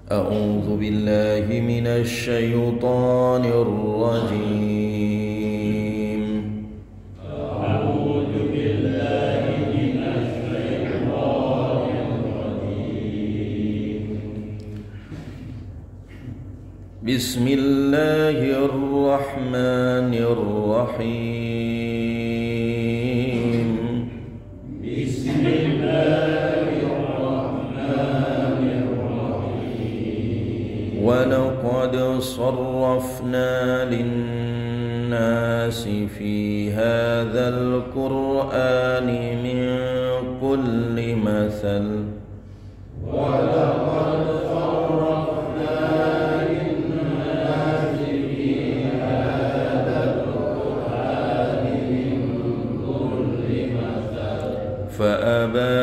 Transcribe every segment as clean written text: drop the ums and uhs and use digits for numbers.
أعوذ بالله من الشيطان الرجيم. أعوذ بالله من الشيطان الرجيم. بسم الله الرحمن الرحيم. بسم الله الرحمن الرحيم. ولقد صرفنا للناس في هذا القرآن من كل مثل ولقد صرفنا للناس في هذا القرآن من كل مثل فأبى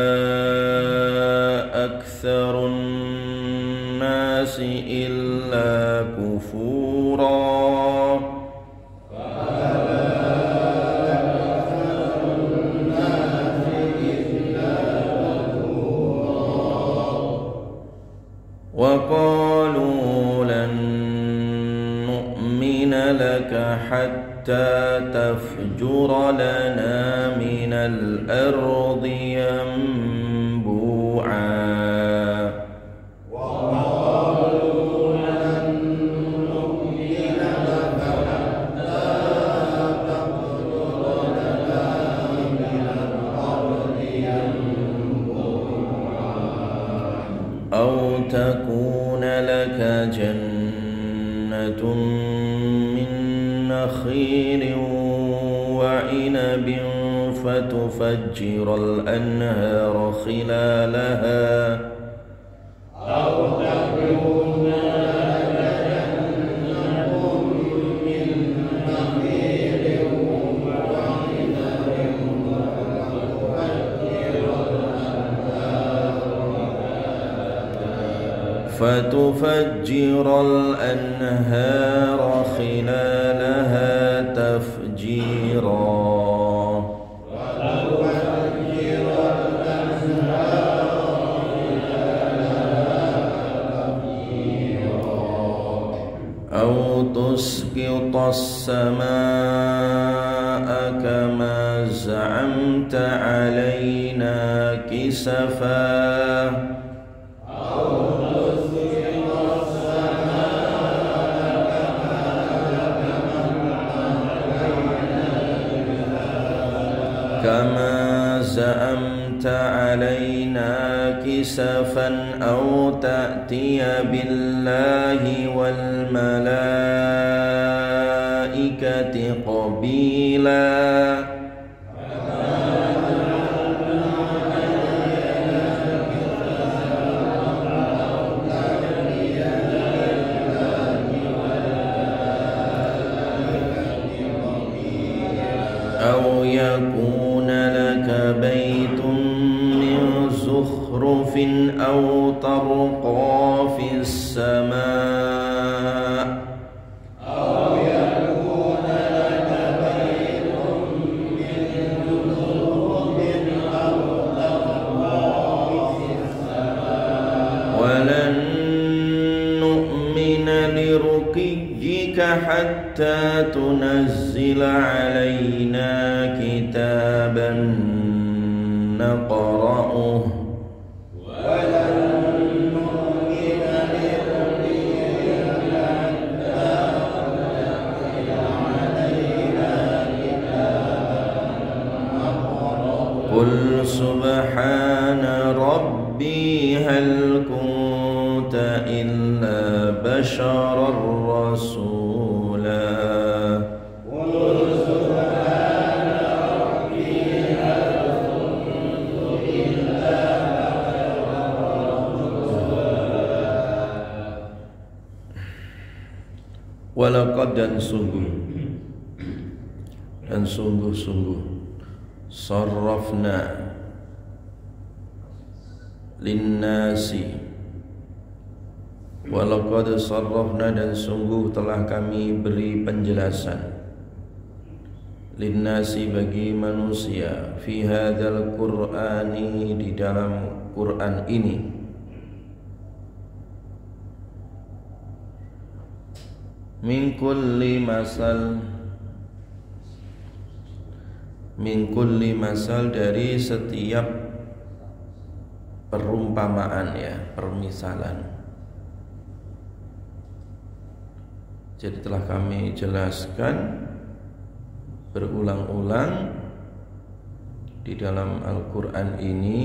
أكثر الناس إلا كفورا. وقالوا لن نؤمن لك حتى تفجر لنا من الأرض ينبوعا. أو تكون لك جنة من نخيل وعنب فتفجر الأنهار خلالها أو تكون لك جنة من نخيل وعنب فتفجر الأنهار خلالها تفجيرا. أو تسقط السماء كما زعمت علينا كسفا. كما زعمت علينا كسفا أو تأتي بالله والملائكة قبيلا. أو يكون لك بيت من زخرف أو ترقى في السماء. أو يكون لك بيت من زخرف أو ترقى في السماء. ولن نؤمن لرقيك حتى تنزل علينا كتابا نقرأه. ولن نؤمن لرقيك حتى تنزل علينا كتابا نقرأه. قل سبحان ربي هل كنت إلا بشرا رسولا. قل سبحان ربي هل كنت إلا بشرا رسولا. Walaqad dan sungguh-sungguh sarrafna linnasi. Walaqad sarrafna dan sungguh telah kami beri penjelasan linnasi bagi manusia fi hadzal qur'ani di dalam Quran ini min kulli masal dari setiap perumpamaan ya, permisalan. Jadi telah kami jelaskan berulang-ulang di dalam Al-Quran ini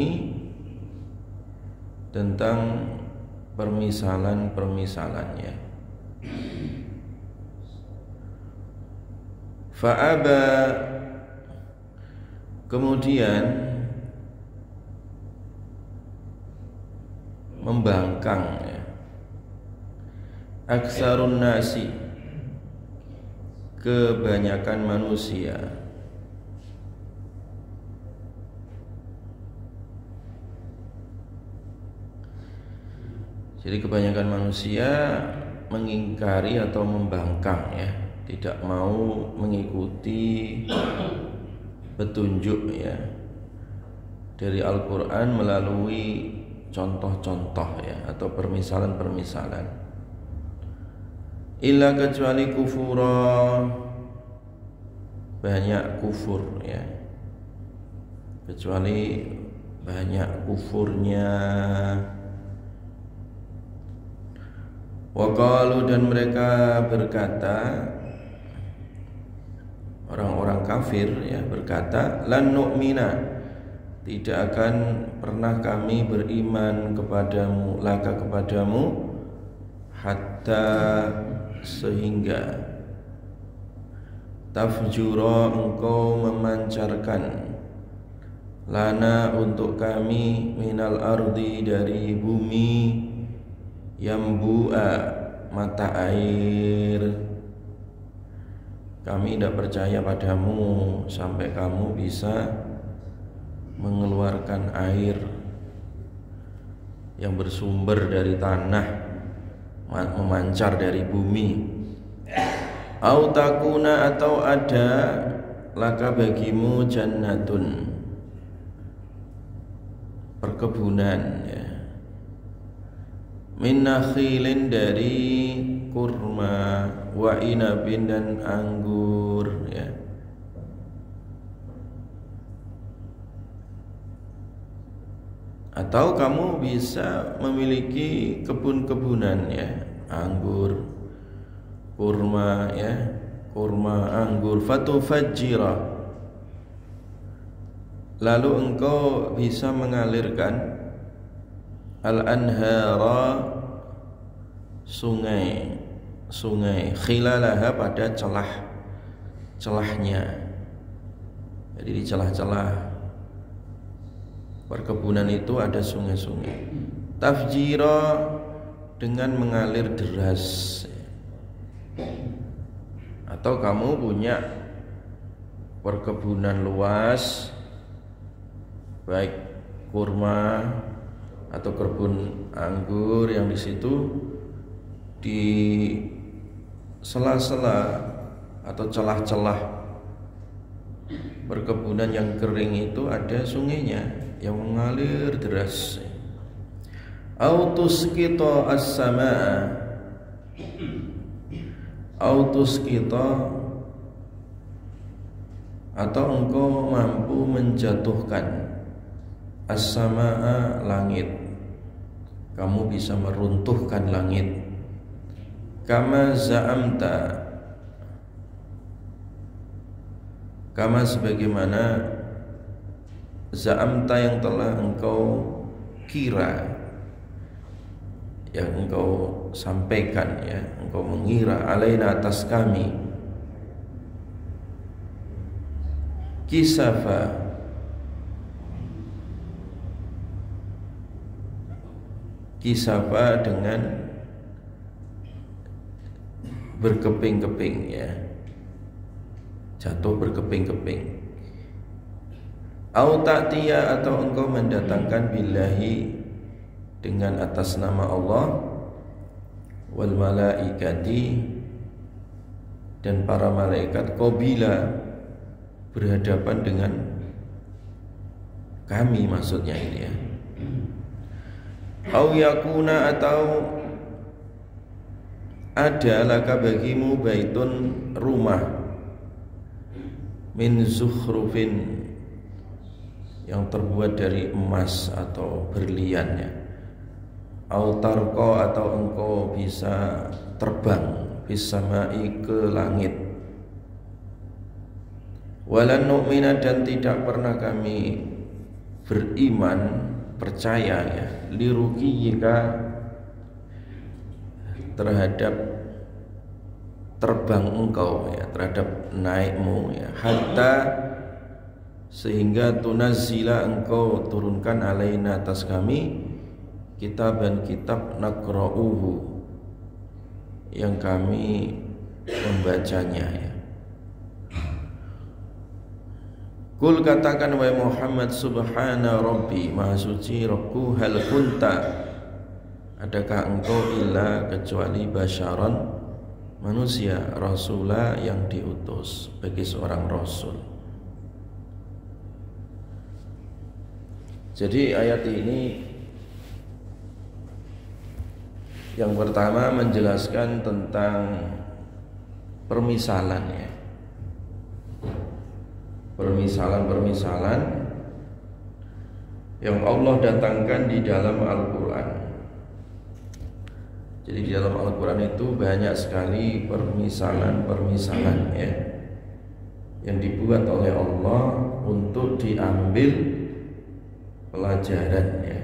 tentang permisalan-permisalannya. Fa'aba, kemudian membangkang ya. Aksarun nasi, kebanyakan manusia. Jadi kebanyakan manusia mengingkari atau membangkang ya, tidak mau mengikuti petunjuk ya dari Al-Quran melalui contoh-contoh ya atau permisalan-permisalan. Illa kecuali kufura, banyak kufur ya, kecuali banyak kufurnya. Waqalu, dan mereka berkata, orang-orang kafir ya berkata, lan nu'mina, tidak akan pernah kami beriman kepadamu, laka kepadamu, hatta sehingga tafjura engkau memancarkan, lana untuk kami, minal ardi dari bumi, yambu'a mata air. Kami tidak percaya padamu sampai kamu bisa mengeluarkan air yang bersumber dari tanah, memancar dari bumi. Au takuna, atau ada laka bagimu jannatun, perkebunan ya, min nakhilin, dari kurma, wa inabin, dan anggur ya. Atau kamu bisa memiliki kebun-kebunan ya, anggur, kurma ya, kurma, anggur. Fatufajjira, lalu engkau bisa mengalirkan al-anhara, sungai, khilalaha, pada celahnya. Jadi di celah-celah perkebunan itu ada sungai-sungai. Tafjira, dengan mengalir deras. Atau kamu punya perkebunan luas, baik kurma atau kebun anggur, yang di situ di sela-sela atau celah-celah perkebunan yang kering itu ada sungainya yang mengalir deras. Autusqita as-samaa, autusqita, atau engkau mampu menjatuhkan as-samaa, langit. Kamu bisa meruntuhkan langit. Kama za'amta, kama sebagaimana, za'amta yang telah engkau kira, yang engkau sampaikan ya, engkau mengira, alaina, atas kami. Kisafa, kisafa dengan berkeping-keping ya, jatuh berkeping-keping. Au ta'tiya, atau engkau mendatangkan, billahi, dengan atas nama Allah, wal malaikati, dan para malaikat, qabila, berhadapan dengan kami, maksudnya ini ya. Au yakuna, atau ada laka bagimu baitun rumah min zukhrufin yang terbuat dari emas atau berlian ya, autarko atau engkau bisa terbang bisamai ke langit. Walan nu'mina dan tidak pernah kami beriman percaya ya liruqiyika terhadap terbang engkau ya, terhadap naikmu ya, hatta sehingga tunazzila engkau turunkan alaina atas kami kitaban kitab nakra'uhu yang kami membacanya ya. Kul katakan wahai Muhammad, subhana rabbi, maha suci Rabbku, hal kunta, adakah engkau illa kecuali basyaran, manusia, rasulah yang diutus bagi seorang rasul. Jadi ayat ini yang pertama menjelaskan tentang permisalan ya, permisalan yang Allah datangkan di dalam Al-Quran. Jadi di dalam Al-Quran itu banyak sekali permisalan ya, yang dibuat oleh Allah untuk diambil pelajaran ya,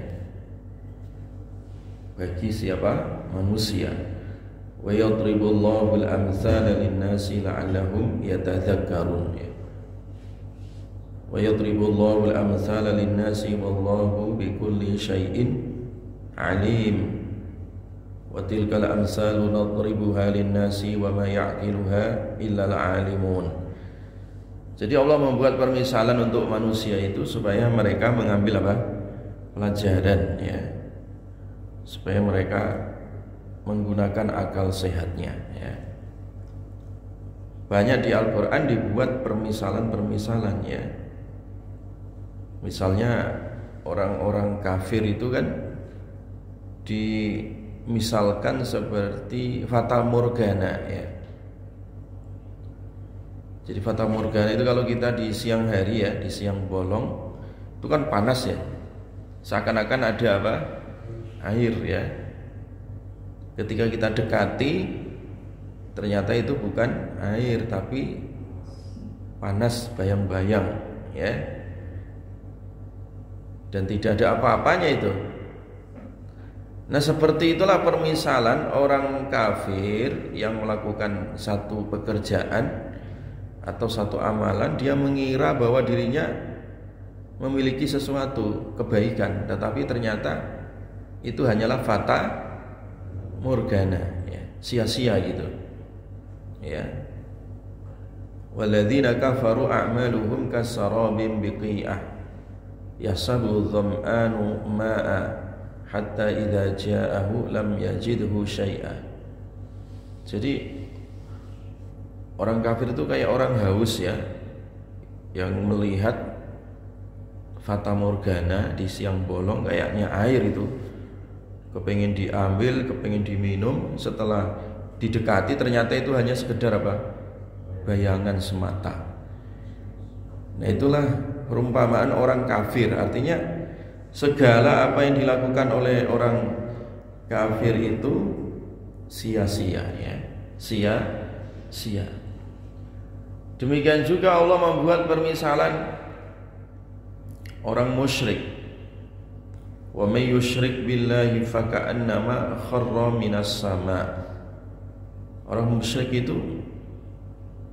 bagi siapa? Manusia. Wa yadribullahu al-amthala lin-nasi la'allahum yatadhakkarun ya. Wa yadribullahu al-amthala lin-nasi wallahu bikulli syai'in alim. Wa tilkal amsalu nadribuha lin-nasi wa ma ya'qiluha illa al-alimun. Jadi Allah membuat permisalan untuk manusia itu supaya mereka mengambil apa? Pelajaran ya, supaya mereka menggunakan akal sehatnya ya. Banyak di Al-Quran dibuat permisalan ya. Misalnya orang-orang kafir itu kan dimisalkan seperti fata morgana ya. Jadi fata morgana itu kalau kita di siang hari ya, di siang bolong itu kan panas ya, seakan-akan ada apa? Air ya. Ketika kita dekati ternyata itu bukan air tapi panas bayang-bayang ya, dan tidak ada apa-apanya itu. Nah seperti itulah permisalan orang kafir yang melakukan satu pekerjaan atau satu amalan, dia mengira bahwa dirinya memiliki sesuatu kebaikan, tetapi ternyata itu hanyalah fata morgana ya, sia-sia gitu ya. Walladzina kafaru a'maluhum kasarabin biqi'ah yahsabu dham'anu ma'a hatta idza ja'ahu lam yajidhu syai'a. Jadi orang kafir itu kayak orang haus ya, yang melihat fata morgana di siang bolong kayaknya air itu, kepengen diambil, kepengen diminum, setelah didekati ternyata itu hanya sekedar apa? Bayangan semata. Nah itulah perumpamaan orang kafir. Artinya segala apa yang dilakukan oleh orang kafir itu sia-sia ya, sia-sia. Demikian juga Allah membuat permisalan orang musyrik. Wa may yusyrik billahi faka'annama kharra minas sama. Orang musyrik itu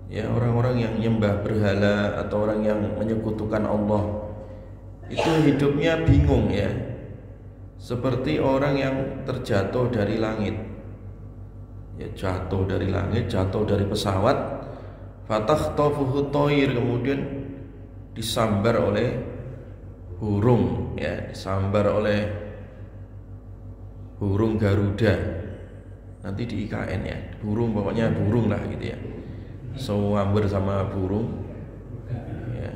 ya, orang-orang yang nyembah berhala atau orang yang menyekutukan Allah, itu hidupnya bingung ya, seperti orang yang terjatuh dari langit ya, jatuh dari langit, jatuh dari pesawat, fatakhtafuhu thair, kemudian disambar oleh burung ya, disambar oleh burung Garuda, nanti di IKN ya, burung pokoknya burung lah gitu ya, sewamber sama burung ya.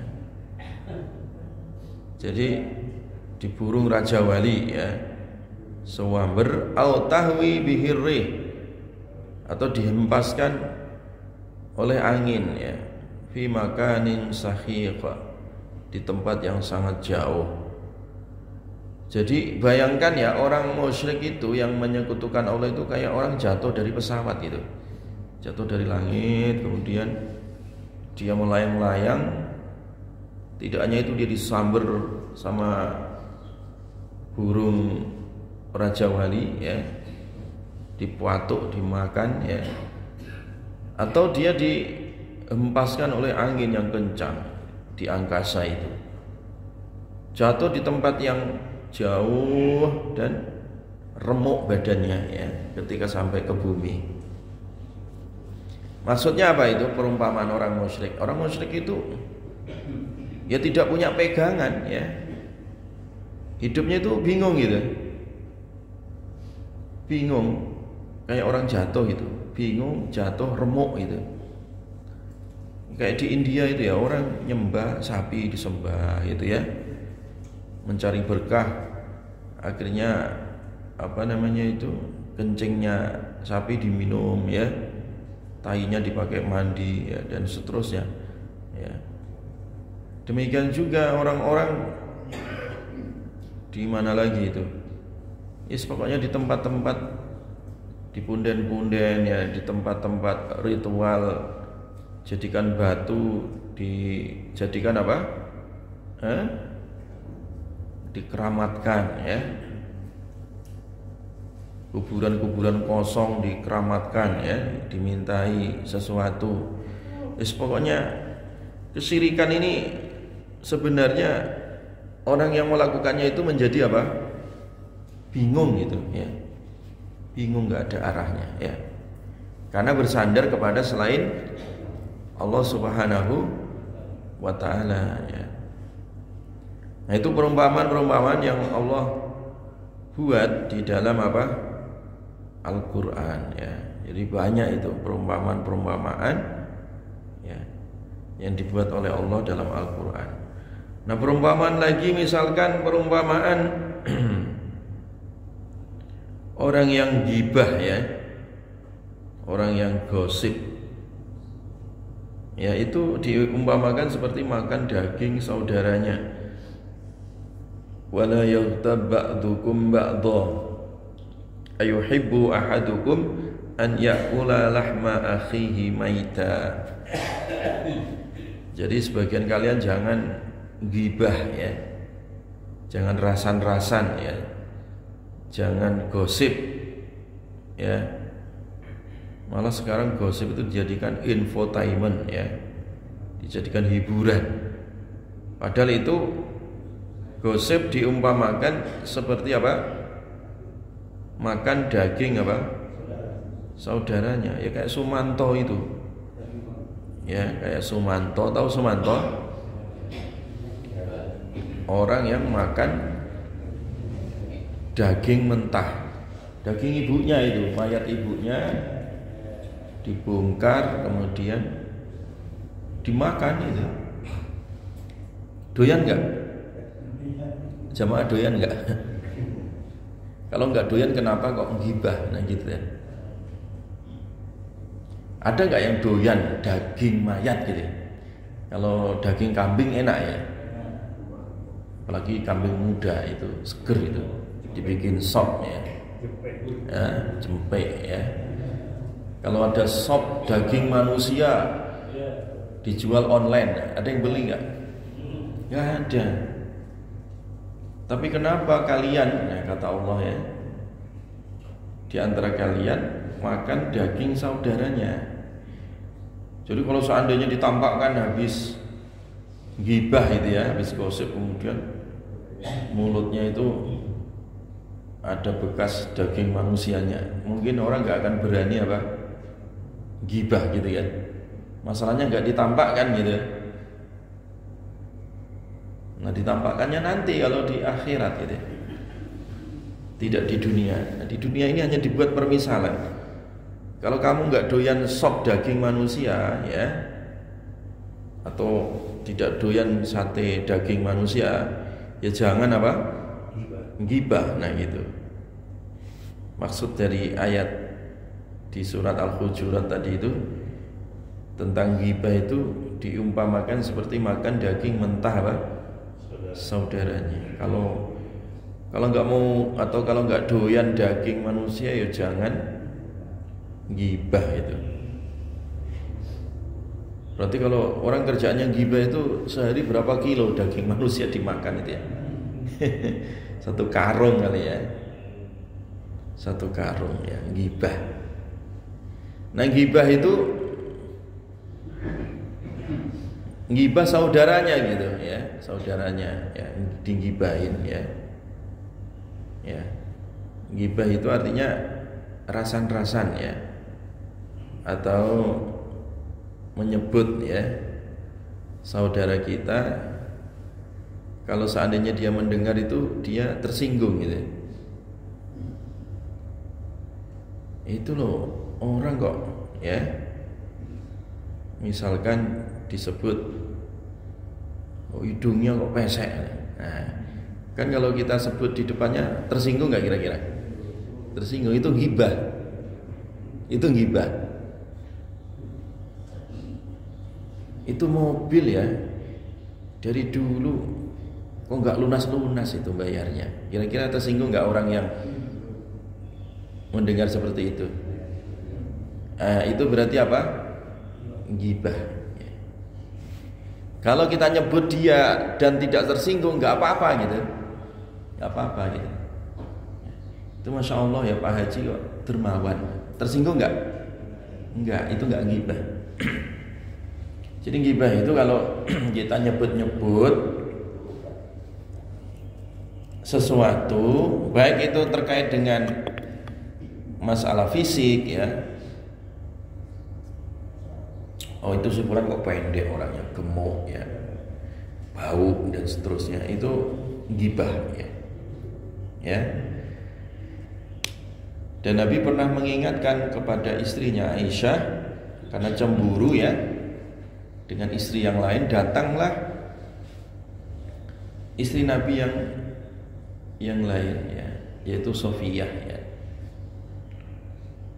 Jadi di burung Raja Wali ya, sewamber au tahwi bihirrih, atau dihempaskan oleh angin ya, fi makanin sahiq, di tempat yang sangat jauh. Jadi bayangkan ya, orang musyrik itu yang menyekutukan Allah itu kayak orang jatuh dari pesawat gitu. Jatuh dari langit, kemudian dia melayang-layang. Tidak hanya itu, dia disamber sama burung Raja Wali ya, dipatuk, dimakan ya, atau dia dihempaskan oleh angin yang kencang di angkasa itu, jatuh di tempat yang jauh dan remuk badannya ya ketika sampai ke bumi. Maksudnya apa itu perumpamaan orang musyrik? Orang musyrik itu ya tidak punya pegangan ya, hidupnya itu bingung gitu, bingung kayak orang jatuh gitu, bingung, jatuh, remuk gitu. Kayak di India itu ya, orang nyembah sapi, disembah gitu ya, mencari berkah. Akhirnya apa namanya itu, kencingnya sapi diminum ya, tainya dipakai mandi ya, dan seterusnya ya. Demikian juga orang-orang di mana lagi itu, yes, pokoknya di tempat-tempat, di punden-punden ya, di tempat-tempat ritual, jadikan batu, dijadikan apa? Dikeramatkan ya, kuburan-kuburan kosong dikeramatkan ya, dimintai sesuatu. Pokoknya kesyirikan ini sebenarnya orang yang melakukannya itu menjadi apa? Bingung gitu ya, bingung, nggak ada arahnya ya, karena bersandar kepada selain Allah Subhanahu wa ta'ala ya. Nah, itu perumpamaan-perumpamaan yang Allah buat di dalam apa? Al-Quran ya. Jadi banyak itu perumpamaan-perumpamaan ya, yang dibuat oleh Allah dalam Al-Quran. Nah, perumpamaan lagi, misalkan perumpamaan orang yang gibah ya, orang yang gosip ya, itu diumpamakan seperti makan daging saudaranya. Wala yaghtab ba'dukum ba'dha ayuhibbu ahadukum an ya'kula lahma akhihi maita. Jadi sebagian kalian jangan gibah ya, jangan rasan-rasan ya, jangan gosip ya. Malah sekarang gosip itu dijadikan infotainment ya, dijadikan hiburan. Padahal itu gosip diumpamakan seperti apa? Makan daging apa? Saudaranya. Ya kayak Sumanto itu. Ya kayak Sumanto, tahu Sumanto? Orang yang makan daging mentah, daging ibunya itu, mayat ibunya dibongkar kemudian dimakan itu. Doyan nggak? Jamaah doyan nggak? Kalau nggak doyan kenapa kok gibah? Nah gitu ya. Ada nggak yang doyan daging mayat gitu? Kalau daging kambing enak ya, apalagi kambing muda itu seger itu, dibikin sop ya, jempek ya. Kalau ada sop daging manusia dijual online, ada yang beli nggak? Nggak ada. Tapi kenapa kalian, nah kata Allah ya, di antara kalian makan daging saudaranya. Jadi kalau seandainya ditampakkan habis gibah itu ya, habis gosip, kemudian mulutnya itu ada bekas daging manusianya, mungkin orang nggak akan berani apa? Gibah gitu kan. Masalahnya nggak ditampakkan gitu. Nah, ditampakkannya nanti kalau di akhirat gitu, tidak di dunia. Nah, di dunia ini hanya dibuat permisalan. Kalau kamu nggak doyan sop daging manusia ya, atau tidak doyan sate daging manusia, ya jangan apa? Gibah. Nah gitu. Maksud dari ayat di surat Al-Hujurat tadi itu tentang ghibah itu diumpamakan seperti makan daging mentah apa? Saudaranya. Kalau nggak mau atau kalau nggak doyan daging manusia ya jangan ghibah itu. Berarti kalau orang kerjaannya ghibah itu sehari berapa kilo daging manusia dimakan itu ya? Satu karung kali ya. Satu karung ya ghibah. Nah ghibah itu ghibah saudaranya gitu ya, saudaranya ya dighibahin ya. Ya. Ghibah itu artinya rasan-rasan ya. Atau menyebut ya saudara kita, kalau seandainya dia mendengar itu dia tersinggung gitu. Itu loh orang kok ya misalkan disebut hidungnya kok pesek. Nah, kan kalau kita sebut di depannya tersinggung nggak kira-kira? Tersinggung, itu ghibah. Itu ghibah. Itu mobil ya dari dulu kok nggak lunas-lunas itu bayarnya. Kira-kira tersinggung nggak orang yang mendengar seperti itu? Itu berarti apa? Ghibah. Kalau kita nyebut dia dan tidak tersinggung nggak apa-apa gitu, nggak apa-apa gitu. Itu masya Allah ya Pak Haji kok dermawan. Tersinggung nggak? Nggak, itu nggak ghibah. Jadi ghibah itu kalau kita nyebut-nyebut sesuatu, baik itu terkait dengan masalah fisik ya. Oh itu si fulan kok pendek orangnya, gemuk ya, bau dan seterusnya, itu ghibah ya. Ya. Dan Nabi pernah mengingatkan kepada istrinya Aisyah karena cemburu ya dengan istri yang lain, datanglah istri Nabi yang lain ya, yaitu Sofiyah ya.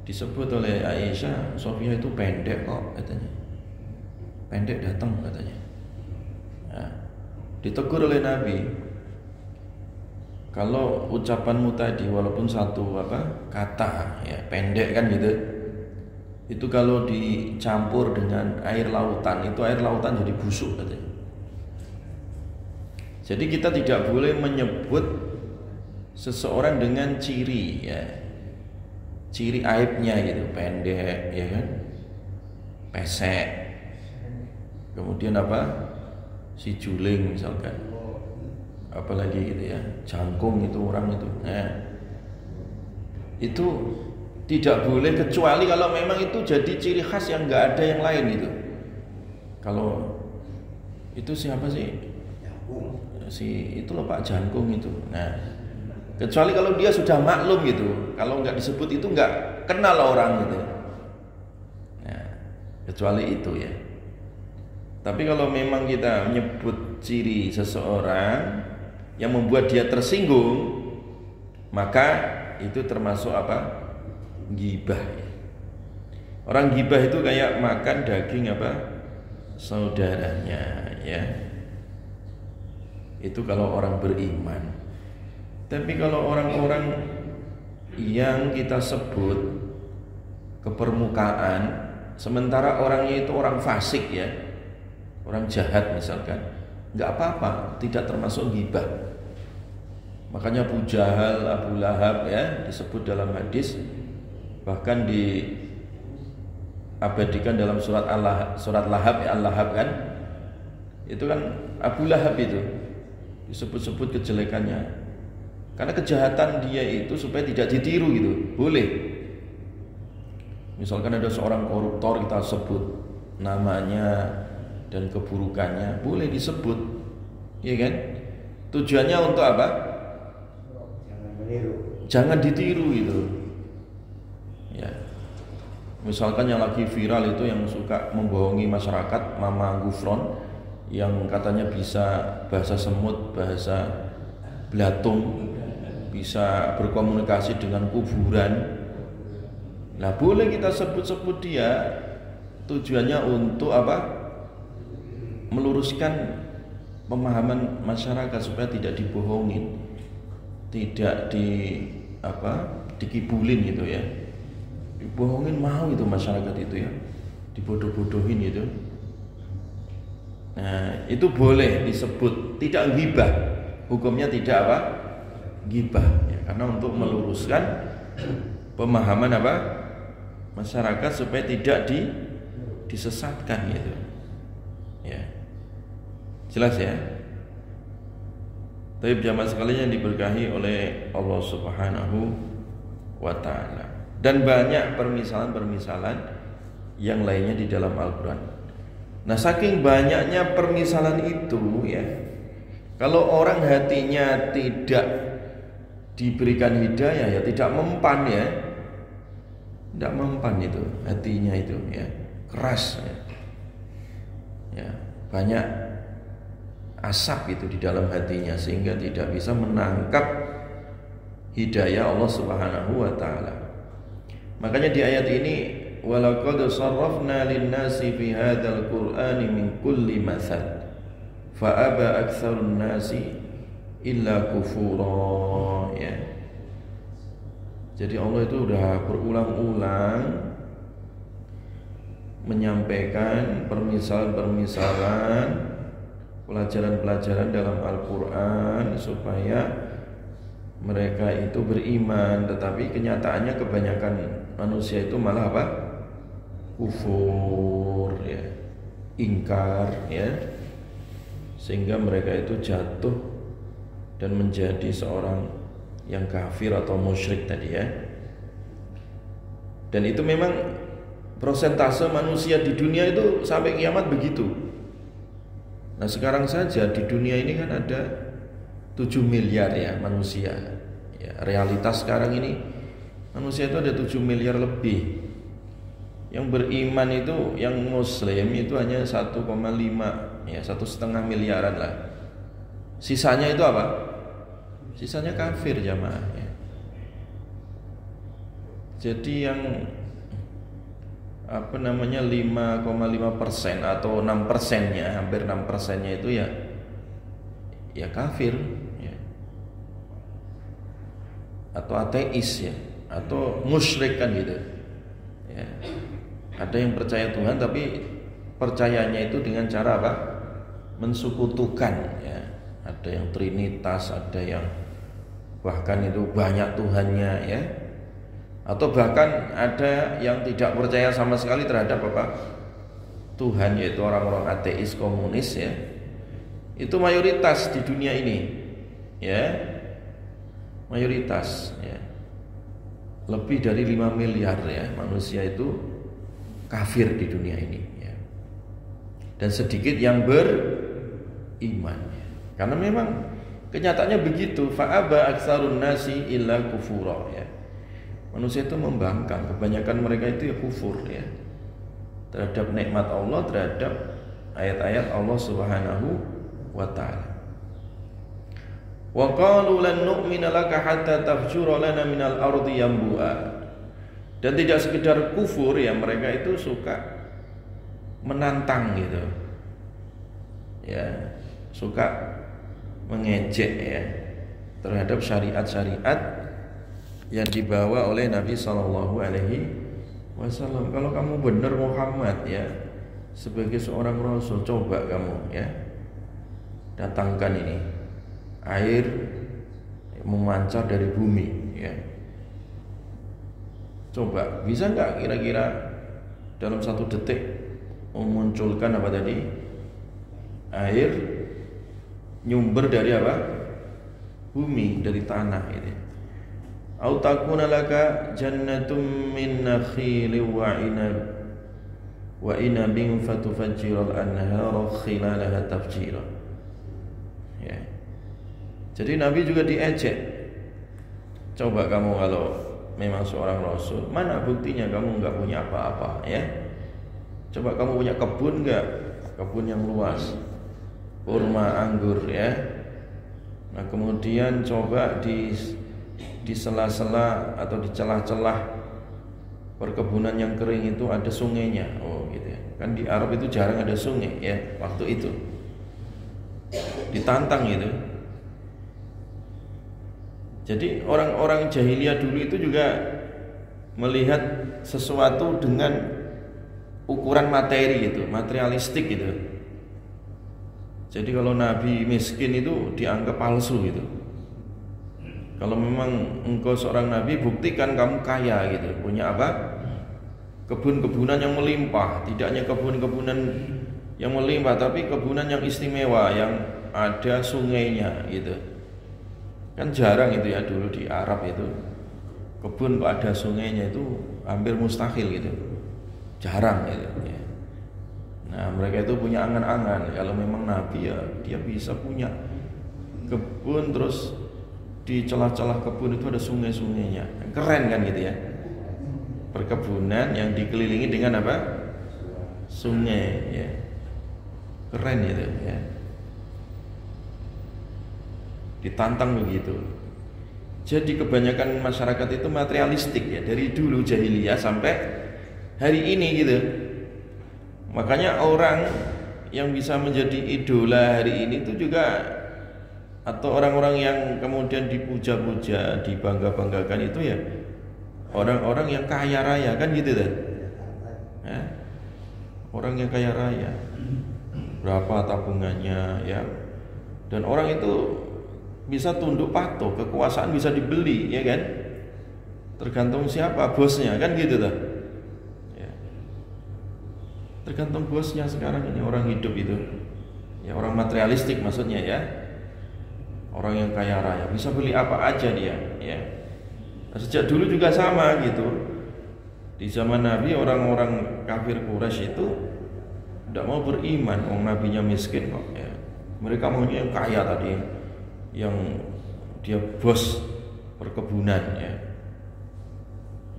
Disebut oleh Aisyah, Sofiyah itu pendek kok katanya. Pendek datang katanya. Nah, ditegur oleh Nabi, kalau ucapanmu tadi walaupun satu kata ya pendek kan gitu, itu kalau dicampur dengan air lautan, itu air lautan jadi busuk katanya. Jadi kita tidak boleh menyebut seseorang dengan ciri ya, ciri aibnya gitu, pendek ya kan, pesek, kemudian si juling misalkan, apalagi gitu ya, jangkung itu orang itu. Nah, itu tidak boleh kecuali kalau memang itu jadi ciri khas yang nggak ada yang lain gitu. Kalau itu siapa sih? Si itu loh Pak Jangkung itu. Nah, kecuali kalau dia sudah maklum gitu, kalau nggak disebut itu nggak kenal orang gitu. Nah, kecuali itu ya. Tapi kalau memang kita menyebut ciri seseorang yang membuat dia tersinggung, maka itu termasuk ghibah. Orang ghibah itu kayak makan daging saudaranya ya. Itu kalau orang beriman. Tapi kalau orang-orang yang kita sebut ke permukaan, sementara orangnya itu orang fasik ya, orang jahat misalkan, nggak apa-apa, tidak termasuk ghibah. Makanya Abu Jahal, Abu Lahab ya disebut dalam hadis, bahkan diabadikan dalam surat Lahab ya, Al-Lahab kan, itu kan Abu Lahab itu disebut-sebut kejelekannya, karena kejahatan dia itu supaya tidak ditiru gitu, boleh. Misalkan ada seorang koruptor, kita sebut namanya dan keburukannya, boleh disebut, ya kan? Tujuannya untuk apa? Jangan ditiru gitu. Ya. Misalkan yang lagi viral itu yang suka membohongi masyarakat, Mama Gufron, yang katanya bisa bahasa semut, bahasa belatung, bisa berkomunikasi dengan kuburan. Nah, boleh kita sebut-sebut dia, tujuannya untuk apa? Meluruskan pemahaman masyarakat supaya tidak dibohongin, tidak dikibulin gitu ya. Dibohongin mau itu masyarakat itu ya, dibodoh-bodohin itu. Nah, itu boleh disebut, tidak ghibah. Hukumnya tidak apa? Ghibah ya, karena untuk meluruskan pemahaman apa? Masyarakat supaya tidak disesatkan gitu. Ya. Jelas ya? Tapi jamaah sekalian yang diberkahi oleh Allah Subhanahu wa ta'ala. Dan banyak permisalan-permisalan yang lainnya di dalam Al-Quran. Nah, saking banyaknya permisalan itu ya, kalau orang hatinya tidak diberikan hidayah ya tidak mempan ya. Tidak mempan itu hatinya itu ya, keras ya. Ya, banyak asap itu di dalam hatinya sehingga tidak bisa menangkap hidayah Allah Subhanahu wa taala. Makanya di ayat ini walaqad sarrafna lin-nasi fi hadzal qur'ani min kulli mathal fa aba aktsarun nasi illa kufura ya. Jadi Allah itu sudah berulang-ulang menyampaikan permisalan-permisalan, pelajaran-pelajaran dalam Al-Quran supaya mereka itu beriman, tetapi kenyataannya kebanyakan manusia itu malah apa? Kufur ya, ingkar ya, sehingga mereka itu jatuh dan menjadi seorang yang kafir atau musyrik tadi ya. Dan itu memang persentase manusia di dunia itu sampai kiamat begitu. Nah, sekarang saja di dunia ini kan ada 7 miliar ya manusia ya, realitas sekarang ini manusia itu ada 7 miliar lebih. Yang beriman itu, yang muslim itu hanya 1,5 ya, 1,5 miliaran lah. Sisanya itu apa? Sisanya kafir jamaah ya. Jadi yang 5,5% atau 6%-nya, hampir 6%-nya itu ya kafir ya. Atau ateis ya, atau musyrik kan gitu ya. Ada yang percaya Tuhan tapi percayanya itu dengan cara apa? Mensekutukan ya. Ada yang trinitas, ada yang bahkan itu banyak Tuhannya ya. Atau bahkan ada yang tidak percaya sama sekali terhadap apa? Tuhan, yaitu orang-orang ateis komunis ya. Itu mayoritas di dunia ini ya. Mayoritas ya. Lebih dari 5 miliar ya manusia itu kafir di dunia ini ya. Dan sedikit yang beriman ya. Karena memang kenyataannya begitu, fa'aba aktsarun nasi illa kufura ya. Manusia itu membangkang, kebanyakan mereka itu ya kufur ya terhadap nikmat Allah, terhadap ayat-ayat Allah Subhanahu wa taala. Wa qalu lan nu'mina laka hatta tafjura lana minal ardi yanbu'a. Dan tidak sekedar kufur ya, mereka itu suka menantang gitu. Ya, suka mengejek ya terhadap syariat-syariat yang dibawa oleh Nabi Sallallahu Alaihi Wasallam. Kalau kamu benar Muhammad ya sebagai seorang Rasul, coba kamu ya datangkan ini air memancar dari bumi ya. Coba bisa nggak kira-kira dalam 1 detik memunculkan apa tadi? Air nyumber dari apa? Bumi, dari tanah ini. Au takuna laka jannatum min nakhilin wa inabin fatufajjiral anhara khilalaha tafjira. Ya. Jadi Nabi juga diejek. Coba kamu kalau memang seorang Rasul, mana buktinya kamu nggak punya apa-apa ya? Coba kamu punya kebun nggak? Kebun yang luas, kurma, anggur ya. Nah kemudian coba di sela-sela atau di celah-celah perkebunan yang kering itu ada sungainya. Oh gitu ya. Kan di Arab itu jarang ada sungai ya waktu itu. Ditantang gitu. Jadi orang-orang jahiliyah dulu itu juga melihat sesuatu dengan ukuran materi gitu, materialistik gitu. Jadi kalau Nabi miskin itu dianggap palsu gitu. Kalau memang engkau seorang Nabi, buktikan kamu kaya gitu. Punya apa? Kebun-kebunan yang melimpah. Tidak hanya kebun-kebunan yang melimpah, tapi kebunan yang istimewa, yang ada sungainya gitu. Kan jarang itu ya dulu di Arab itu. Kebun kok ada sungainya itu hampir mustahil gitu. Jarang gitu ya. Nah mereka itu punya angan-angan. Kalau memang Nabi ya dia bisa punya kebun, terus di celah-celah kebun itu ada sungai-sungainya. Keren kan gitu ya. Perkebunan yang dikelilingi dengan apa? Sungai ya. Keren gitu ya. Ditantang begitu. Jadi kebanyakan masyarakat itu materialistik ya, dari dulu jahiliyah sampai hari ini gitu. Makanya orang yang bisa menjadi idola hari ini itu juga, atau orang-orang yang kemudian dipuja-puja, dibangga-banggakan itu ya orang-orang yang kaya raya kan gitu kan ya? Orang yang kaya raya, berapa tabungannya ya, dan orang itu bisa tunduk patuh, kekuasaan bisa dibeli ya kan, tergantung siapa bosnya kan gitu kan ya. Tergantung bosnya sekarang ini orang hidup itu ya, orang materialistik maksudnya ya. Orang yang kaya raya bisa beli apa aja dia ya. Nah, sejak dulu juga sama gitu. Di zaman Nabi orang-orang kafir Quraisy itu tidak mau beriman, nabinya miskin kok ya. Mereka maunya yang kaya tadi, yang dia bos perkebunan ya.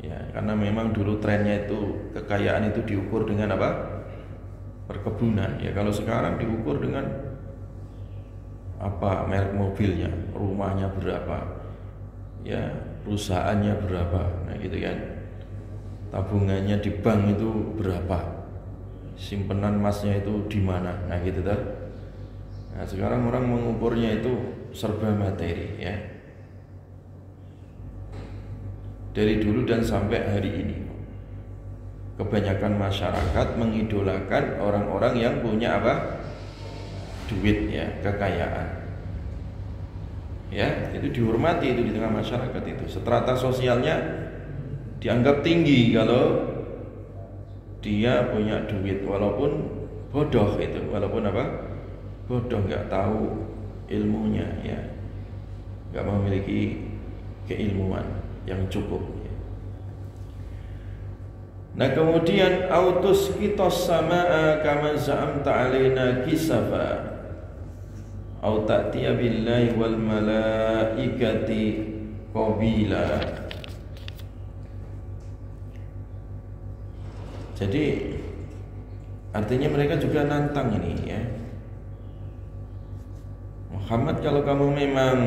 Ya, karena memang dulu trennya itu kekayaan itu diukur dengan apa? Perkebunan. Ya kalau sekarang diukur dengan apa, merek mobilnya, rumahnya berapa, ya perusahaannya berapa, nah gitu kan, tabungannya di bank itu berapa, simpenan emasnya itu di mana, nah gitu kan. Nah sekarang orang mengukurnya itu serba materi ya, dari dulu dan sampai hari ini. Kebanyakan masyarakat mengidolakan orang-orang yang punya apa? Duit ya, kekayaan ya, itu dihormati itu di tengah masyarakat itu. Strata sosialnya dianggap tinggi kalau dia punya duit, walaupun bodoh itu, walaupun apa? Bodoh, nggak tahu ilmunya ya, nggak memiliki keilmuan yang cukup. Nah kemudian autus kitos samaa kama za'amta alaina kisafa au ta'tiya billahi wal malaikati qabila. Jadi artinya mereka juga nantang ini ya, Muhammad, kalau kamu memang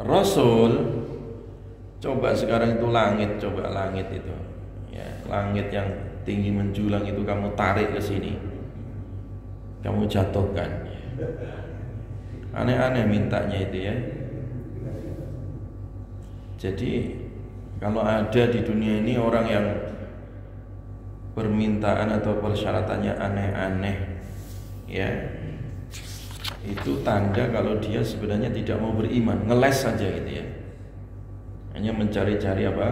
Rasul, coba sekarang itu langit, coba langit itu ya, langit yang tinggi menjulang itu kamu tarik ke sini, kamu jatuhkan. Aneh-aneh mintanya itu ya. Jadi kalau ada di dunia ini orang yang permintaan atau persyaratannya aneh-aneh ya, itu tanda kalau dia sebenarnya tidak mau beriman, ngeles saja gitu ya, hanya mencari-cari apa?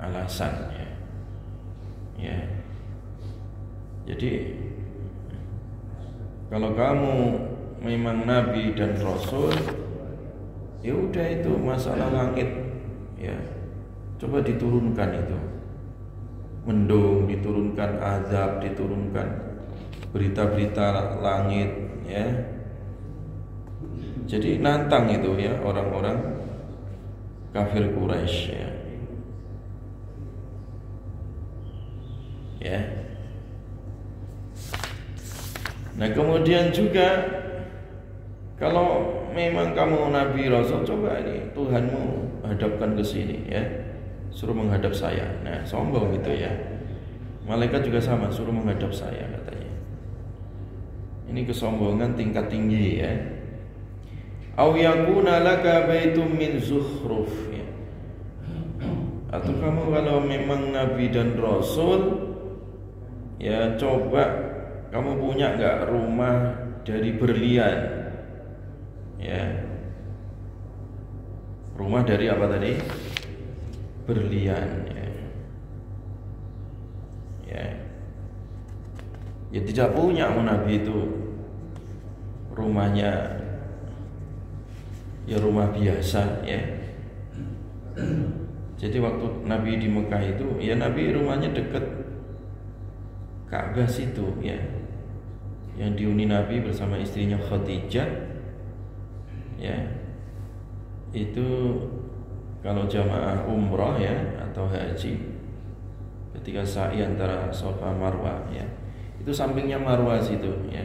Alasan ya. Ya. Jadi kalau kamu memang nabi dan rasul, ya udah itu masalah langit ya, coba diturunkan itu, mendung, diturunkan azab, diturunkan berita-berita langit ya. Jadi nantang itu ya orang-orang kafir Quraisy ya. Ya. Nah kemudian juga kalau memang kamu nabi rasul, coba ini Tuhanmu hadapkan ke sini ya. suruh menghadap saya. Nah, sombong gitu ya. Malaikat juga sama, suruh menghadap saya katanya. Ini kesombongan tingkat tinggi ya. Au yakuna laka baitum min zukhruf ya. Atau kamu kalau memang nabi dan rasul ya, coba kamu punya enggak rumah dari berlian ya. Rumah dari apa tadi? Berlian ya. Ya tidak punya nabi itu. Rumahnya ya rumah biasa ya. Jadi waktu Nabi di Mekah itu ya, Nabi rumahnya dekat Ka'bah situ ya. Yang dihuni Nabi bersama istrinya Khadijah ya. Itu kalau jamaah umrah ya atau haji, ketika sa'i antara Safa Marwah ya, itu sampingnya Marwah situ ya.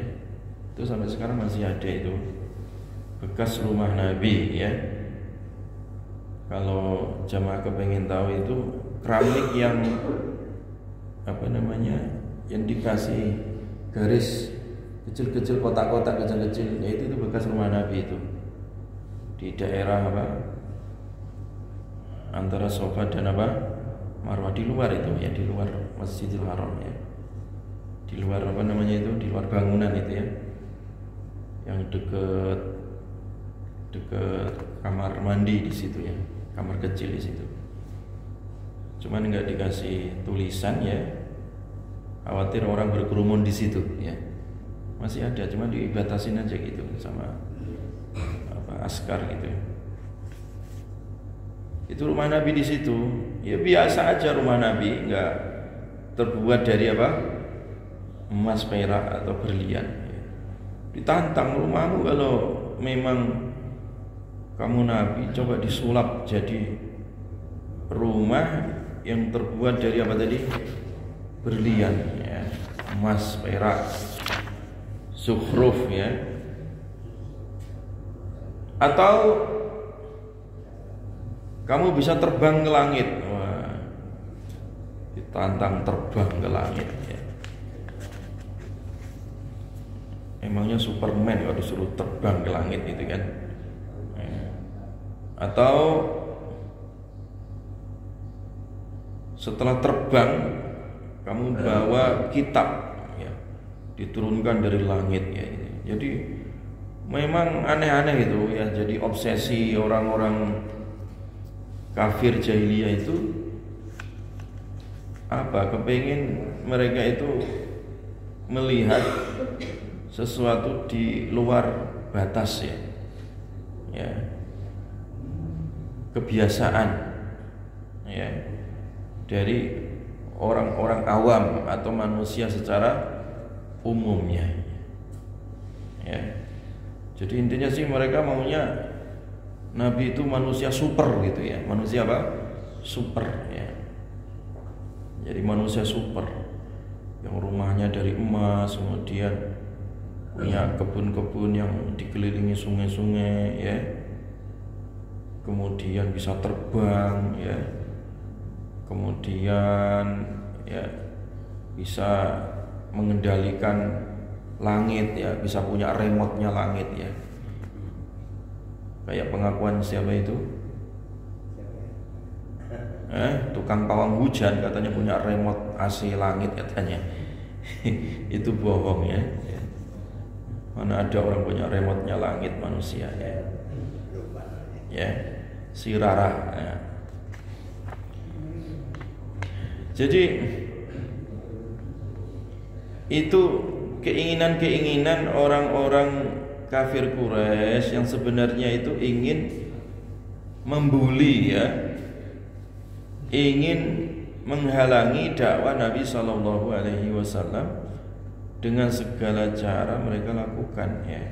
Itu sampai sekarang masih ada itu bekas rumah Nabi ya. Kalau jamaah kepengen tahu itu keramik yang apa namanya, yang dikasih garis kecil-kecil, kotak-kotak kecil-kecil, ya itu bekas rumah Nabi itu di daerah apa antara Safa dan apa Marwah, di luar itu ya, di luar Masjidil Haram ya, di luar apa namanya itu, di luar bangunan itu ya, yang deket kamar mandi di situ ya, kamar kecil di situ. Cuman nggak dikasih tulisan ya, khawatir orang berkerumun di situ ya. Masih ada, cuman dibatasin aja gitu sama apa askar gitu. Itu rumah Nabi di situ. Ya biasa aja rumah Nabi, nggak terbuat dari apa emas, perak atau berlian. Ditantang, rumahmu kalau memang kamu Nabi, coba disulap jadi rumah yang terbuat dari apa tadi? Berlian ya, emas, perak, zukhruf ya. Atau kamu bisa terbang ke langit. Wah, ditantang terbang ke langit ya. Emangnya Superman kalau disuruh terbang ke langit itu kan? Atau setelah terbang kamu bawa kitab ya, diturunkan dari langit ya. Jadi memang aneh-aneh itu ya, jadi obsesi orang-orang kafir jahiliyah itu apa, kepengin mereka itu melihat sesuatu di luar batas ya, ya, kebiasaan ya, dari orang-orang awam atau manusia secara umumnya ya. Jadi intinya sih mereka maunya Nabi itu manusia super gitu ya, manusia apa? Super ya. Jadi manusia super yang rumahnya dari emas, kemudian punya kebun-kebun yang dikelilingi sungai-sungai ya, kemudian bisa terbang ya, kemudian ya bisa mengendalikan langit ya, bisa punya remote-nya langit ya. Kayak pengakuan siapa itu? Tukang pawang hujan katanya punya remote AC langit katanya. Itu bohong ya. Mana ada orang punya remote-nya langit manusia ya. Ya, si Rara ya. Jadi itu keinginan-keinginan orang-orang kafir Quraisy yang sebenarnya itu ingin membuli ya, ingin menghalangi dakwah Nabi SAW dengan segala cara mereka lakukan ya.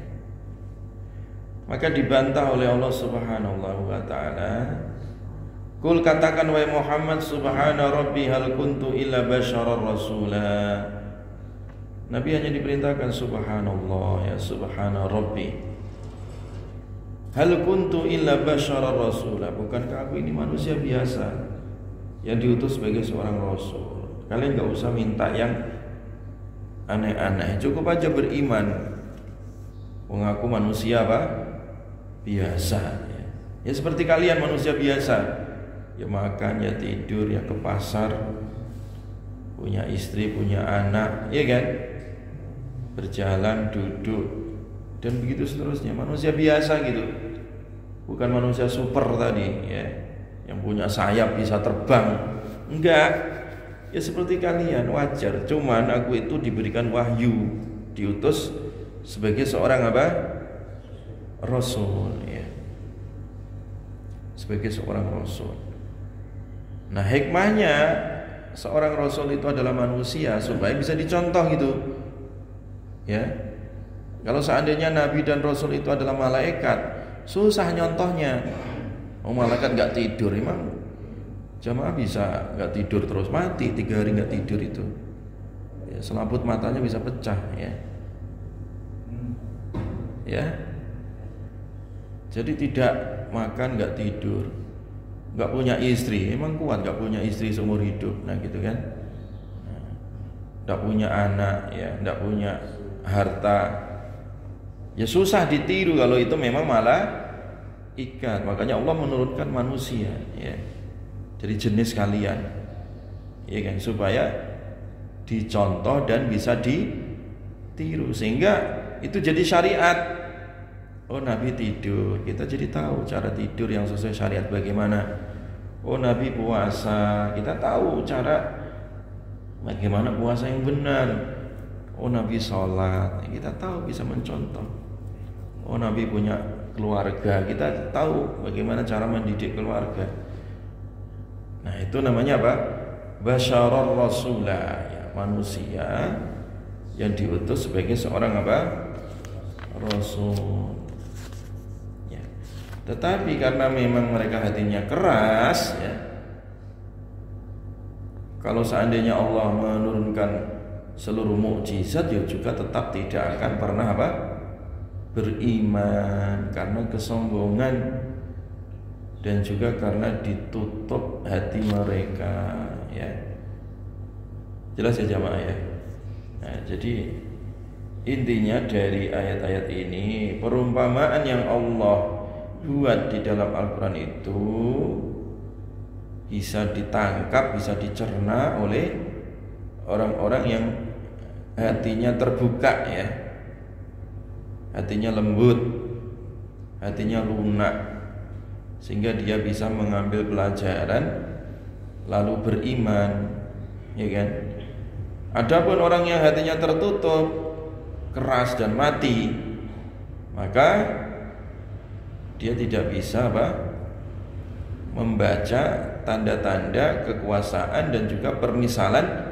Maka dibantah oleh Allah Subhanahu wa taala, "Qul katakan wahai Muhammad, subhana rabbi hal kuntu illa basyarar rasula." Nabi hanya diperintahkan subhanallah ya, subhana rabbi hal kuntu illa basyarar rasula. Bukankah aku ini manusia biasa? yang diutus sebagai seorang rasul. Kalian nggak usah minta yang aneh-aneh, cukup aja beriman. Mengaku manusia apa? Biasa. Ya seperti kalian manusia biasa. Ya makan, ya tidur, ya ke pasar, punya istri, punya anak, ya kan? Berjalan, duduk, dan begitu seterusnya. Manusia biasa gitu. Bukan manusia super tadi, ya, yang punya sayap bisa terbang. Enggak. Ya seperti kalian, wajar. Cuman aku itu diberikan wahyu, diutus sebagai seorang apa? Rasul, ya. Sebagai seorang rasul. Nah, hikmahnya seorang rasul itu adalah manusia supaya bisa dicontoh gitu. Ya. Kalau seandainya nabi dan rasul itu adalah malaikat, susah nyontohnya. Malaikat nggak tidur, emang jamaah bisa nggak tidur terus, mati 3 hari nggak tidur itu. Ya, selaput matanya bisa pecah, ya. Ya. Jadi tidak makan nggak tidur, nggak punya istri, emang kuat nggak punya istri seumur hidup, nah gitu kan? Nggak punya anak, ya, nggak punya harta, ya susah ditiru kalau itu memang malah ikat. Makanya Allah menurunkan manusia, ya, dari jenis kalian, ya kan, supaya dicontoh dan bisa ditiru, sehingga itu jadi syariat. Oh Nabi tidur, kita jadi tahu cara tidur yang sesuai syariat bagaimana. Oh Nabi puasa, kita tahu cara bagaimana puasa yang benar. Oh Nabi sholat, kita tahu bisa mencontoh. Oh Nabi punya keluarga, kita tahu bagaimana cara mendidik keluarga. Nah itu namanya apa? Basyarar rasulah, ya, manusia yang diutus sebagai seorang apa? Rasul. Tetapi karena memang mereka hatinya keras, ya, kalau seandainya Allah menurunkan seluruh mukjizat, ya juga tetap tidak akan pernah apa? Beriman, karena kesombongan dan juga karena ditutup hati mereka, ya. Jelas ya jamaah, ya. Nah, jadi intinya dari ayat-ayat ini, perumpamaan yang Allah buat di dalam Al-Quran itu bisa ditangkap, bisa dicerna oleh orang-orang yang hatinya terbuka, ya, hatinya lembut, hatinya lunak, sehingga dia bisa mengambil pelajaran lalu beriman, ya kan? Adapun orang yang hatinya tertutup, keras dan mati, maka dia tidak bisa apa? Membaca tanda-tanda kekuasaan dan juga permisalan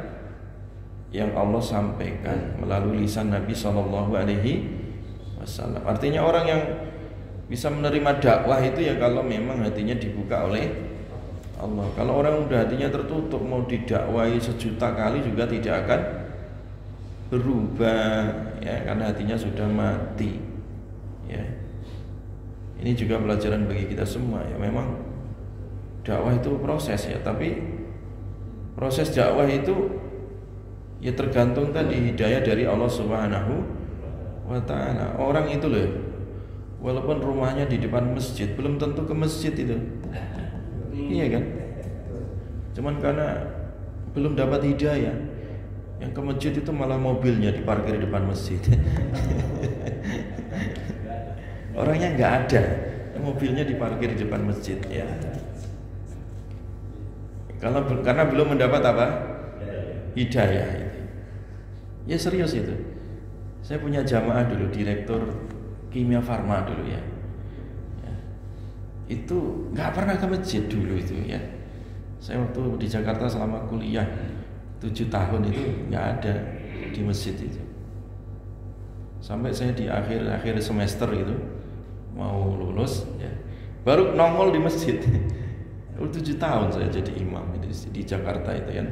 yang Allah sampaikan melalui lisan Nabi Shallallahu Alaihi Wasallam. Artinya orang yang bisa menerima dakwah itu ya kalau memang hatinya dibuka oleh Allah. Kalau orang udah hatinya tertutup, mau didakwahi 1.000.000 kali juga tidak akan berubah, ya, karena hatinya sudah mati, ya. Ini juga pelajaran bagi kita semua, ya. Memang dakwah itu proses, ya, tapi proses dakwah itu ya tergantung tadi hidayah dari Allah Subhanahu wa Ta'ala. Orang itu loh, walaupun rumahnya di depan masjid, belum tentu ke masjid itu. Iya kan? Cuman karena belum dapat hidayah, yang ke masjid itu malah mobilnya diparkir di depan masjid. Orangnya nggak ada, mobilnya diparkir di depan masjid, ya. Karena belum mendapat apa? Hidayah. Ya serius itu. Saya punya jamaah dulu, direktur Kimia Farma dulu, ya. Itu nggak pernah ke masjid dulu itu, ya. Saya waktu di Jakarta selama kuliah 7 tahun itu nggak ada di masjid itu. Sampai saya di akhir semester itu mau lulus, ya, baru nongol di masjid. 7 tahun saya jadi imam di Jakarta itu, kan.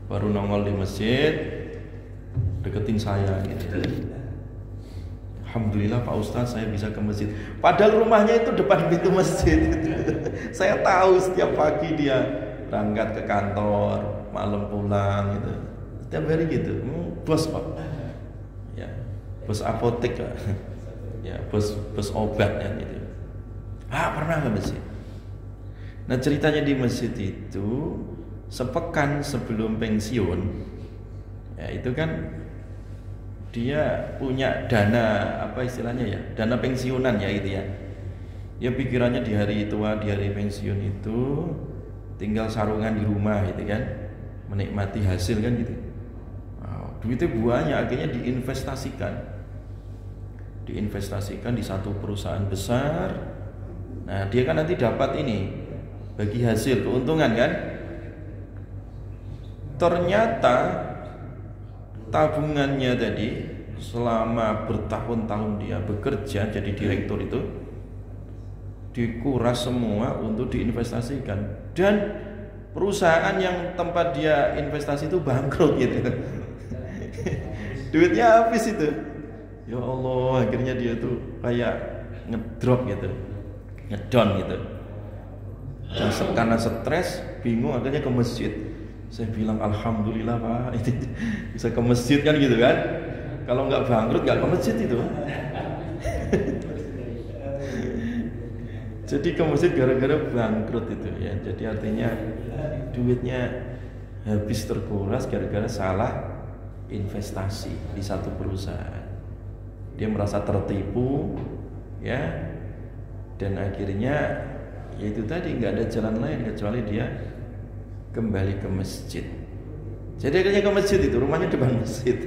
Baru nongol di masjid, deketin saya gitu. Alhamdulillah Pak Ustadz saya bisa ke masjid. Padahal rumahnya itu depan pintu masjid. Saya tahu setiap pagi dia berangkat ke kantor, malam pulang gitu. Setiap hari gitu. Bos Pak. Ya, bos apotek lah. Ya, bos obat kan gitu. Pernah ke masjid. Nah, ceritanya di masjid itu sepekan sebelum pensiun, ya itu kan dia punya dana, apa istilahnya ya, dana pensiunan ya gitu ya. Ya pikirannya di hari tua, di hari pensiun itu tinggal sarungan di rumah gitu kan, menikmati hasil kan gitu. Duitnya banyak, akhirnya diinvestasikan di satu perusahaan besar. Nah, dia kan nanti dapat ini, bagi hasil keuntungan kan. Ternyata tabungannya tadi selama bertahun-tahun dia bekerja jadi direktur itu dikuras semua untuk diinvestasikan, dan perusahaan yang tempat dia investasi itu bangkrut gitu. Duitnya habis itu. Ya Allah, akhirnya dia tuh kayak ngedrop gitu, ngedown gitu. Dan karena stres, bingung, akhirnya ke masjid. Saya bilang alhamdulillah Pak, itu bisa ke masjid kan gitu kan. Kalau nggak bangkrut nggak ke masjid itu. Jadi ke masjid gara-gara bangkrut itu ya. Jadi artinya duitnya habis terkuras gara-gara salah investasi di satu perusahaan. Dia merasa tertipu ya, dan akhirnya ya itu tadi nggak ada jalan lain kecuali dia kembali ke masjid. Jadi akhirnya ke masjid itu, rumahnya depan masjid.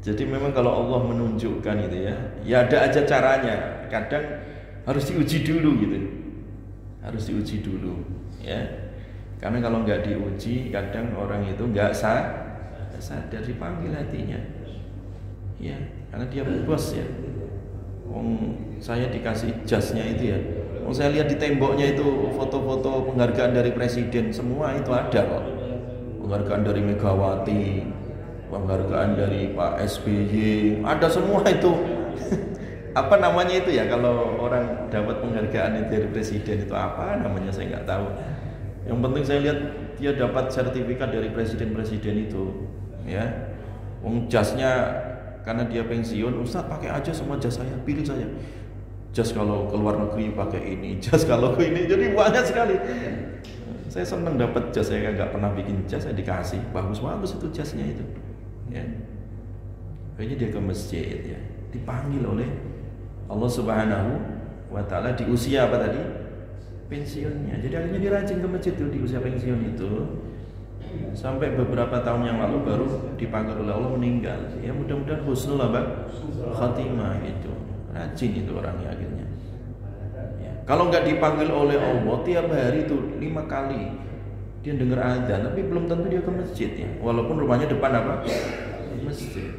Jadi memang kalau Allah menunjukkan itu ya ada aja caranya. Kadang harus diuji dulu gitu, harus diuji dulu ya. Karena kalau nggak diuji, kadang orang itu nggak sadar, dipanggil hatinya ya, karena dia bos ya. Saya dikasih jasnya itu ya. Saya lihat di temboknya itu foto-foto penghargaan dari presiden, semua itu ada kok. Penghargaan dari Megawati, penghargaan dari Pak SBY, ada semua itu. Apa namanya itu ya, kalau orang dapat penghargaan itu dari presiden itu apa namanya saya nggak tahu. Yang penting saya lihat dia dapat sertifikat dari presiden-presiden itu ya. Jasnya karena dia pensiun, Ustaz pakai aja semua jas saya, pilih saya. Jas kalau ke luar negeri pakai ini, jas kalau ke ini, jadi banyak sekali. Saya senang dapat jas, saya nggak pernah bikin jas, saya dikasih bagus-bagus itu jasnya itu. Ya. Kayaknya dia ke masjid ya, dipanggil oleh Allah Subhanahu wa Ta'ala di usia apa tadi? Pensiunnya. Jadi akhirnya dia rajin ke masjid itu di usia pensiun itu. Sampai beberapa tahun yang lalu baru dipanggil oleh Allah meninggal. Ya mudah-mudahan husnul khatimah itu. Rajin itu orangnya akhirnya. Ya. Kalau nggak dipanggil oleh Allah tiap hari itu 5 kali dia dengar azan, tapi belum tentu dia ke masjid ya. Walaupun rumahnya depan apa? Masjid.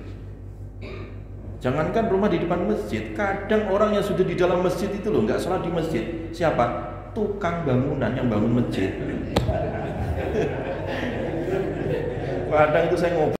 Jangankan rumah di depan masjid, kadang orang yang sudah di dalam masjid itu loh nggak sholat di masjid. Siapa? Tukang bangunan yang bangun masjid. Kadang itu saya ngobrol